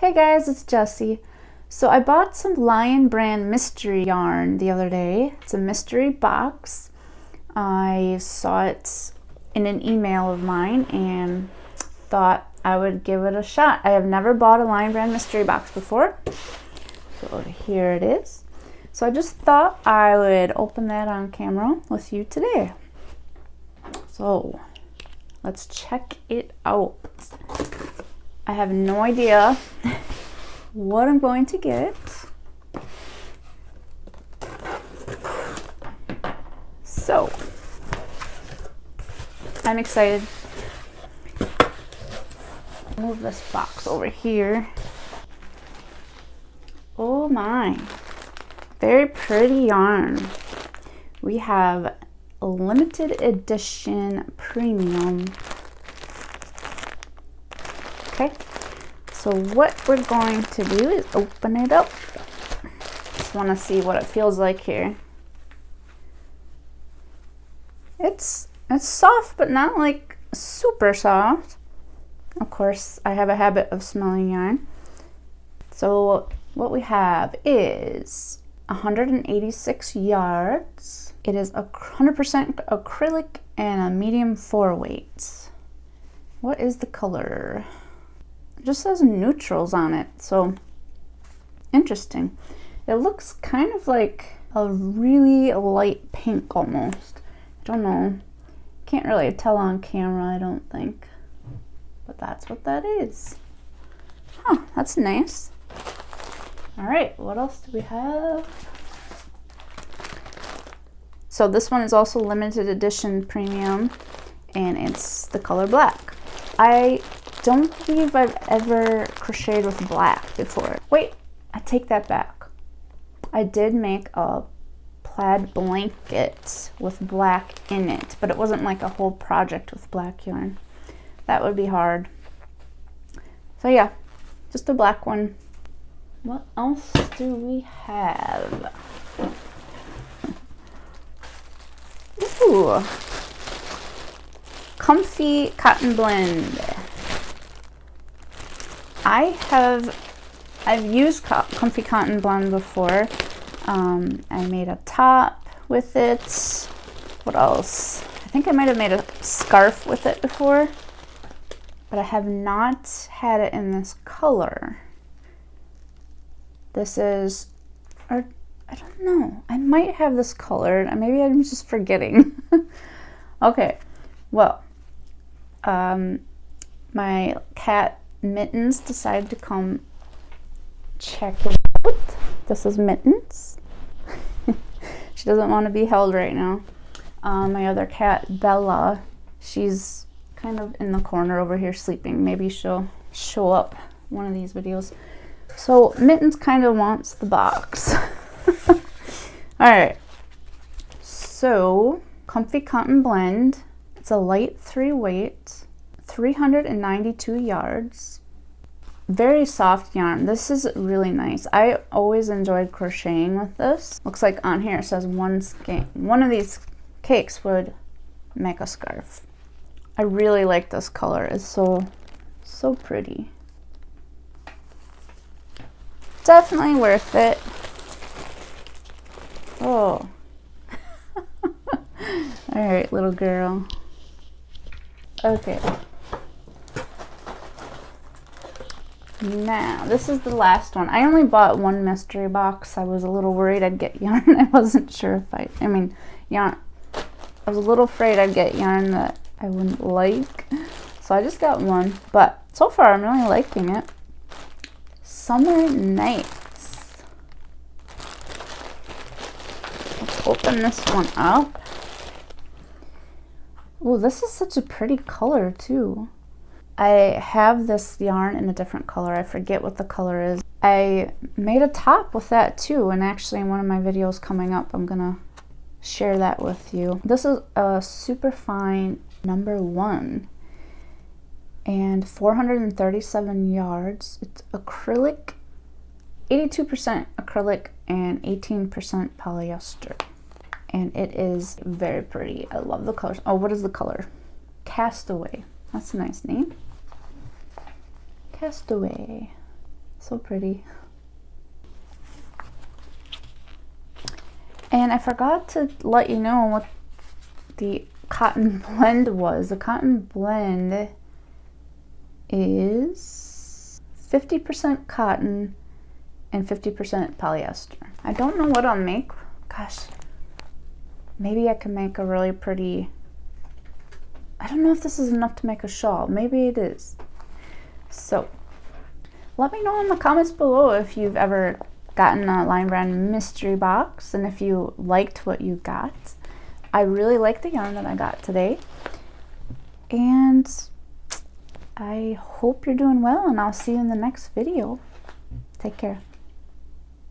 Hey guys, it's Jessie. So I bought some Lion brand mystery yarn the other day. It's a mystery box. I saw it in an email of mine and thought I would give it a shot. I have never bought a Lion brand mystery box before. So here it is. So I just thought I would open that on camera with you today. So let's check it out. I have no idea what I'm going to get. So I'm excited. Move this box over here. Oh my, very pretty yarn. We have a limited edition premium. Okay, so what we're going to do is open it up. Just want to see what it feels like here. It's soft, but not like super soft. Of course, I have a habit of smelling yarn. So what we have is 186 yards. It is 100% acrylic and a medium 4 weight. What is the color? It just says neutrals on it, so interesting. It looks kind of like a really light pink almost. I don't know. Can't really tell on camera, I don't think. But that's what that is. Huh, that's nice. All right, what else do we have? So this one is also limited edition premium, and it's the color black. I don't believe I've ever crocheted with black before. Wait, I take that back. I did make a plaid blanket with black in it, but it wasn't like a whole project with black yarn. That would be hard. So yeah, just a black one. What else do we have? Ooh, comfy cotton blend. I've used comfy cotton blend before. I made a top with it. What else? I think I might have made a scarf with it before, but I have not had it in this color. This is, or I don't know. I might have this colored. Maybe I'm just forgetting. Okay, well, my cat Mittens decided to come check it out. This is Mittens. She doesn't want to be held right now. My other cat, Bella, she's kind of in the corner over here sleeping. Maybe she'll show up one of these videos. So Mittens kind of wants the box. All right, so comfy cotton blend. It's a light 3 weight, 392 yards. Very soft yarn. This is really nice. I always enjoyed crocheting with this. Looks like on here it says one of these cakes would make a scarf. I really like this color. It's so pretty. Definitely worth it. Oh. All right, little girl. Okay. Now, this is the last one. I only bought one mystery box. I was a little worried I'd get yarn. I wasn't sure if yarn. I was a little afraid I'd get yarn that I wouldn't like. So I just got one. But so far, I'm really liking it. Summer Nights. Let's open this one up. Oh, this is such a pretty color too. I have this yarn in a different color. I forget what the color is. I made a top with that too, and actually in one of my videos coming up, I'm gonna share that with you. This is a super fine #1 and 437 yards. It's acrylic, 82% acrylic and 18% polyester. And it is very pretty. I love the colors. Oh, what is the color? Castaway. That's a nice name. Castaway. So pretty. And I forgot to let you know what the cotton blend was. The cotton blend is 50% cotton and 50% polyester. I don't know what I'll make. Gosh, maybe I can make a really pretty, I don't know if this is enough to make a shawl. Maybe it is. So let me know in the comments below if you've ever gotten a Lion Brand mystery box and if you liked what you got. I really like the yarn that I got today, and I hope you're doing well, and I'll see you in the next video. Take care.